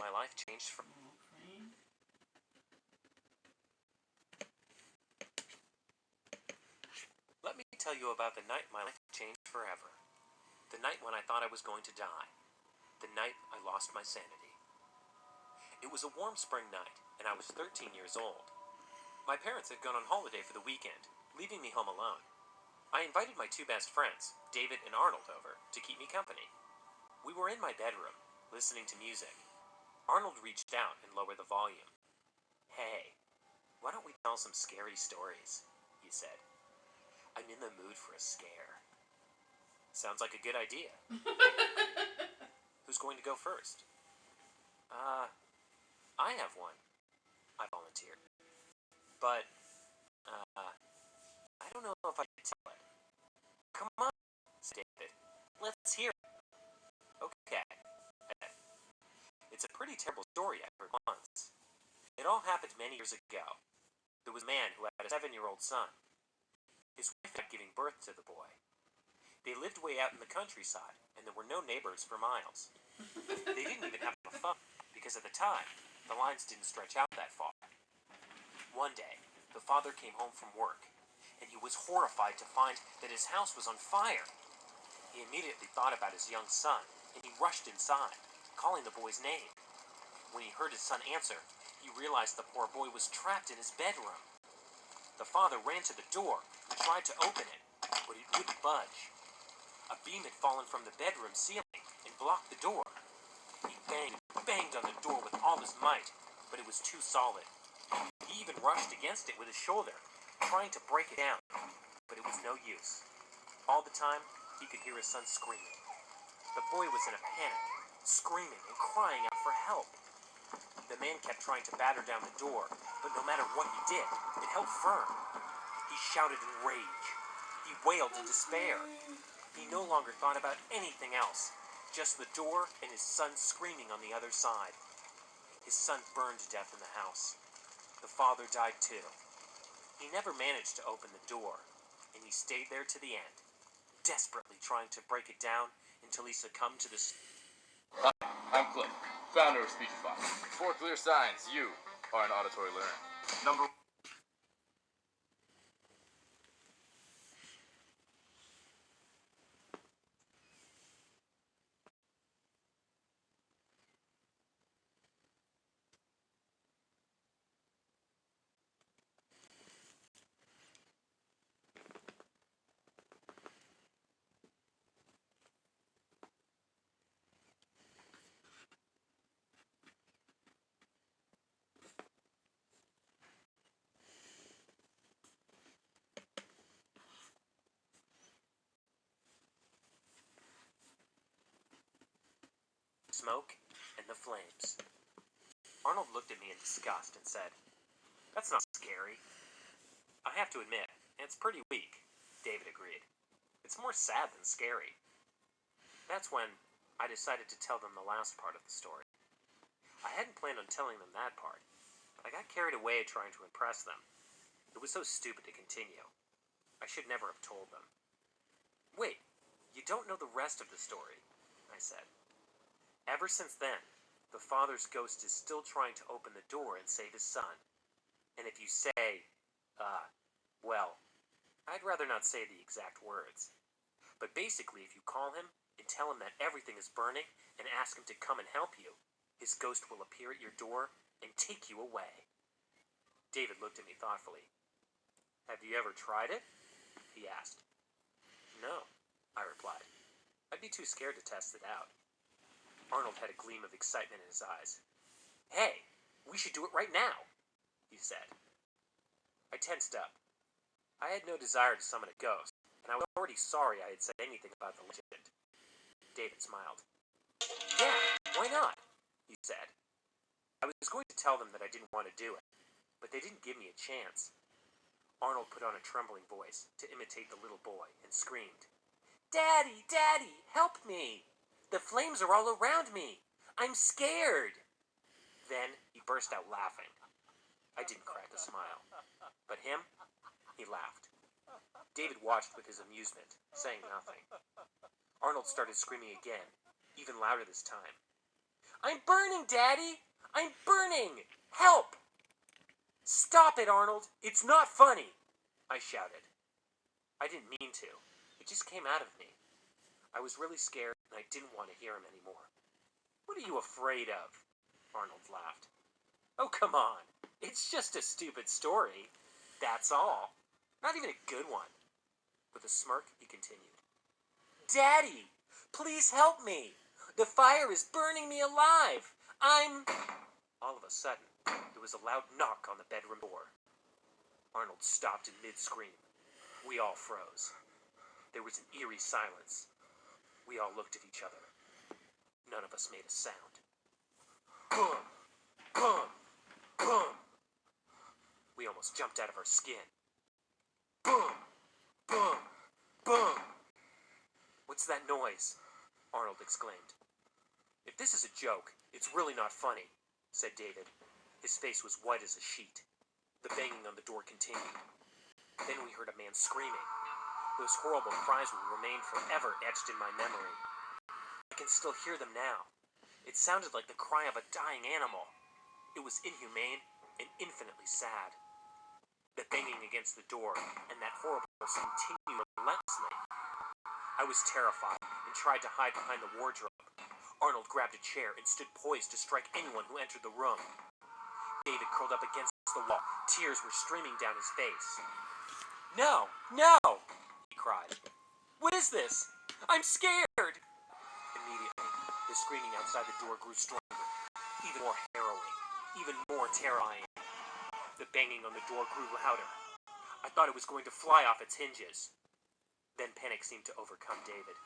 my life changed for... Let me tell you about the night my life changed forever. The night when I thought I was going to die. The night I lost my sanity. It was a warm spring night, and I was 13 years old. My parents had gone on holiday for the weekend, leaving me home alone. I invited my two best friends, David and Arnold, over to keep me company. We were in my bedroom, listening to music. Arnold reached out and lowered the volume. "Hey, why don't we tell some scary stories?" he said. "I'm in the mood for a scare." "Sounds like a good idea." "Who's going to go first?" I have one," I volunteered. "But, I don't know if I can tell it." "Come on," said David. "Let's hear it." "Okay. It's a pretty terrible story I heard once. It all happened many years ago. There was a man who had a 7-year-old son. His wife died giving birth to the boy. They lived way out in the countryside, and there were no neighbors for miles. They didn't even have a phone, because at the time, the lines didn't stretch out that far. One day, the father came home from work, and he was horrified to find that his house was on fire. He immediately thought about his young son, and he rushed inside, calling the boy's name. When he heard his son answer, he realized the poor boy was trapped in his bedroom. The father ran to the door and tried to open it, but it wouldn't budge. A beam had fallen from the bedroom ceiling and blocked the door. He banged on the door with all his might, but it was too solid. He even rushed against it with his shoulder, trying to break it down, but it was no use. All the time, he could hear his son screaming. The boy was in a panic, screaming and crying out for help. The man kept trying to batter down the door, but no matter what he did, it held firm. He shouted in rage. He wailed in despair. He no longer thought about anything else, just the door and his son screaming on the other side. His son burned to death in the house. The father died too. He never managed to open the door, and he stayed there to the end, desperately trying to break it down until he succumbed to the... Hi, I'm Cliff, founder of Speechify. 4 clear signs you are an auditory learner. Number Smoke and the flames. Arnold looked at me in disgust and said, "That's not scary." "I have to admit, it's pretty weak," David agreed. "It's more sad than scary." That's when I decided to tell them the last part of the story. I hadn't planned on telling them that part, but I got carried away trying to impress them. It was so stupid to continue. I should never have told them. "Wait, you don't know the rest of the story," I said. "Ever since then, the father's ghost is still trying to open the door and save his son. And if you say, well, I'd rather not say the exact words. But basically, if you call him and tell him that everything is burning and ask him to come and help you, his ghost will appear at your door and take you away." David looked at me thoughtfully. "Have you ever tried it?" he asked. "No," I replied. "I'd be too scared to test it out." Arnold had a gleam of excitement in his eyes. "Hey, we should do it right now," he said. I tensed up. I had no desire to summon a ghost, and I was already sorry I had said anything about the legend. David smiled. "Yeah, why not?" he said. I was going to tell them that I didn't want to do it, but they didn't give me a chance. Arnold put on a trembling voice to imitate the little boy and screamed, "Daddy, Daddy, help me! The flames are all around me! I'm scared!" Then he burst out laughing. I didn't crack a smile. But him, he laughed. David watched with his amusement, saying nothing. Arnold started screaming again, even louder this time. I'm burning, Daddy! I'm burning! Help! Stop it, Arnold! It's not funny! I shouted. I didn't mean to. It just came out of me. I was really scared, and I didn't want to hear him anymore. What are you afraid of? Arnold laughed. Oh, come on. It's just a stupid story. That's all. Not even a good one. With a smirk, he continued. Daddy! Please help me! The fire is burning me alive! All of a sudden, there was a loud knock on the bedroom door. Arnold stopped in mid-scream. We all froze. There was an eerie silence. We all looked at each other. None of us made a sound. Boom! Boom! Boom! We almost jumped out of our skin. Boom! Boom! Boom! What's that noise? Arnold exclaimed. If this is a joke, it's really not funny, said David. His face was white as a sheet. The banging on the door continued. Then we heard a man screaming. Those horrible cries will remain forever etched in my memory. I can still hear them now. It sounded like the cry of a dying animal. It was inhumane and infinitely sad. The banging against the door and that horrible noise continued relentlessly. I was terrified and tried to hide behind the wardrobe. Arnold grabbed a chair and stood poised to strike anyone who entered the room. David curled up against the wall. Tears were streaming down his face. No! No! He cried. What is this? I'm scared! Immediately, the screaming outside the door grew stronger, even more harrowing, even more terrifying. The banging on the door grew louder. I thought it was going to fly off its hinges. Then panic seemed to overcome David.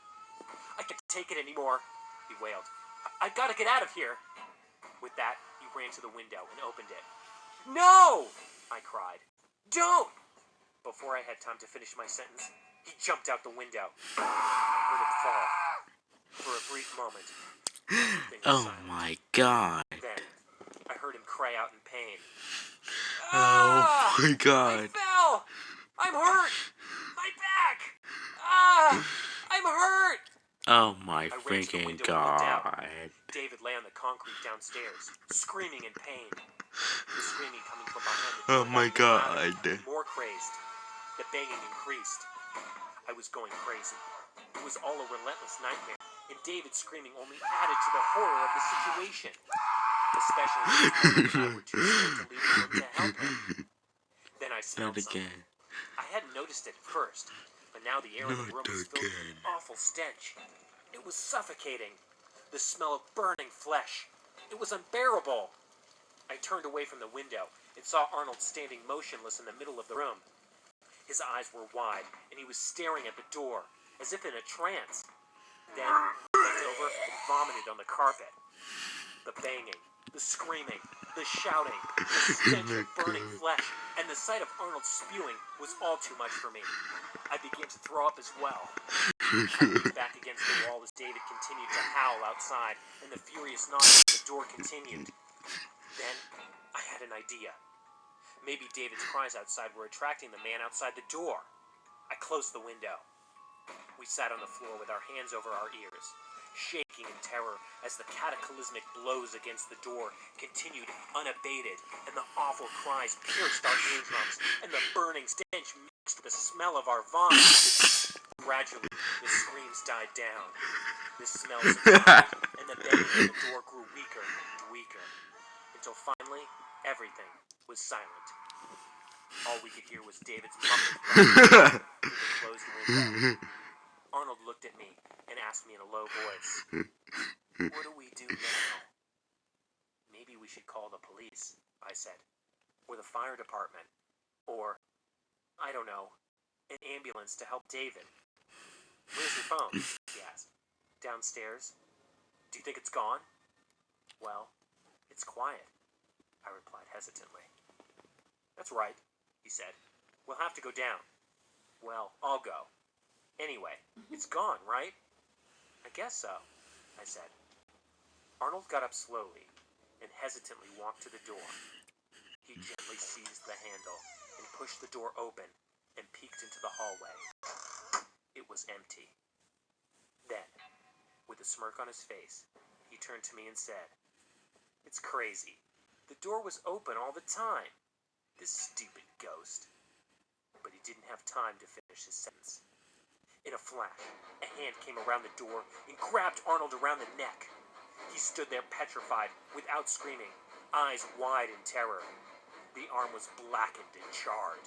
I can't take it anymore, he wailed. I've got to get out of here. With that, he ran to the window and opened it. No! I cried. Don't! Before I had time to finish my sentence, he jumped out the window. I heard him fall. For a brief moment, everything was silent. My god. Then, I heard him cry out in pain. Oh my I god. fell! I'm hurt! My back! Ah! I'm hurt! Oh my I ran to the freaking window and looked out. god. David lay on the concrete downstairs, screaming in pain. The screaming coming from behind the door Oh my got even louder, god. more crazed. The banging increased. I was going crazy. It was all a relentless nightmare, and David's screaming only added to the horror of the situation. Especially when Arnold and I were too scared to leave the room to help him. Then I smelled Not something. again. I hadn't noticed it at first, but now the air in the Not room was filled with again. an awful stench. It was suffocating. The smell of burning flesh. It was unbearable. I turned away from the window and saw Arnold standing motionless in the middle of the room. His eyes were wide, and he was staring at the door, as if in a trance. Then he bent over and vomited on the carpet. The banging, the screaming, the shouting, the stench of burning flesh, and the sight of Arnold spewing was all too much for me. I began to throw up as well. I leaned back against the wall as David continued to howl outside, and the furious knocking at the door continued. Then, I had an idea. Maybe David's cries outside were attracting the man outside the door. I closed the window. We sat on the floor with our hands over our ears, shaking in terror as the cataclysmic blows against the door continued unabated, and the awful cries pierced our eardrums, and the burning stench mixed with the smell of our vomit. Gradually, the screams died down. The smell subsided, and the banging on the door grew weaker and weaker, until finally, everything was silent. All we could hear was David's muffled cries through the closed window. Arnold looked at me and asked me in a low voice, "What do we do now?" "Maybe we should call the police," I said, "or the fire department, or, I don't know, an ambulance to help David." "Where's your phone?" he asked. "Downstairs." "Do you think it's gone?" "Well, it's quiet," I replied hesitantly. "That's right," he said. "We'll have to go down." "Well, I'll go. Anyway, it's gone, right?" "I guess so," I said. Arnold got up slowly and hesitantly walked to the door. He gently seized the handle and pushed the door open and peeked into the hallway. It was empty. Then, with a smirk on his face, he turned to me and said, It's crazy. The door was open all the time. This stupid ghost. But he didn't have time to finish his sentence. In a flash, a hand came around the door and grabbed Arnold around the neck. He stood there petrified, without screaming, eyes wide in terror. The arm was blackened and charred.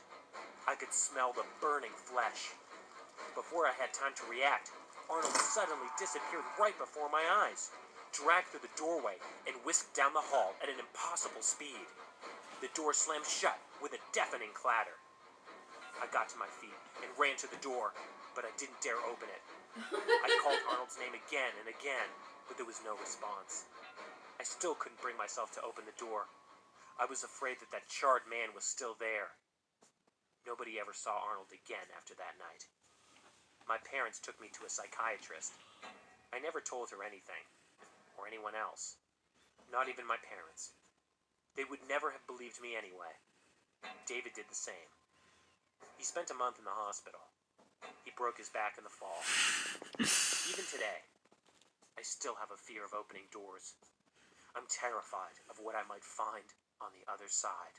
I could smell the burning flesh. Before I had time to react, Arnold suddenly disappeared right before my eyes, dragged through the doorway, and whisked down the hall at an impossible speed. The door slammed shut with a deafening clatter. I got to my feet and ran to the door, but I didn't dare open it. I called Arnold's name again and again, but there was no response. I still couldn't bring myself to open the door. I was afraid that that charred man was still there. Nobody ever saw Arnold again after that night. My parents took me to a psychiatrist. I never told her anything, or anyone else. Not even my parents. They would never have believed me anyway. David did the same. He spent a month in the hospital. He broke his back in the fall. Even today, I still have a fear of opening doors. I'm terrified of what I might find on the other side.